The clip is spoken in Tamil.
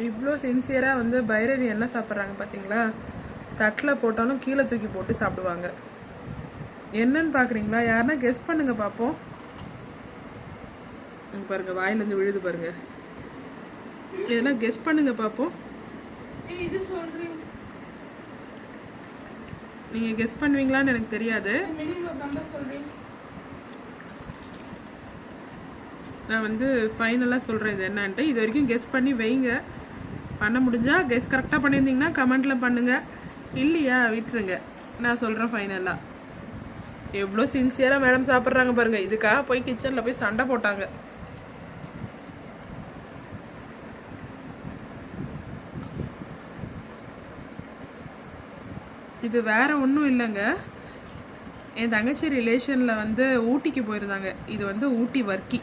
இவ்வளோ சின்சியராக வந்து பைரவி என்ன சாப்பிட்றாங்க பார்த்தீங்களா? தட்டில் போட்டாலும் கீழே தூக்கி போட்டு சாப்பிடுவாங்க. என்னன்னு பார்க்குறீங்களா? யாருன்னா கெஸ் பண்ணுங்க பார்ப்போம். பாருங்க, வாயிலேருந்து விழுது பாருங்க. எதனா கெஸ் பண்ணுங்க பார்ப்போம். இது சொல்றீங்க, நீங்கள் கெஸ் பண்ணுவீங்களான்னு எனக்கு தெரியாது. நான் வந்து ஃபைனலாக சொல்கிறேன் இது என்னன்ட்டு. இது வரைக்கும் கெஸ் பண்ணி வைங்க. பண்ண முடிஞ்சா கெஸ் கரெக்டாக பண்ணியிருந்தீங்கன்னா கமெண்ட்டில் பண்ணுங்கள். இல்லையா விட்டுருங்க. நான் சொல்கிறேன் ஃபைனலாக. எவ்வளோ சின்சியராக மேடம் சாப்பிட்றாங்க பாருங்கள். இதுக்காக போய் கிச்சனில் போய் சண்டை போட்டாங்க. இது வேற ஒன்றும் இல்லைங்க. என் தங்கச்சி ரிலேஷனில் வந்து ஊட்டிக்கு போயிருந்தாங்க. இது வந்து ஊட்டி வர்க்கி.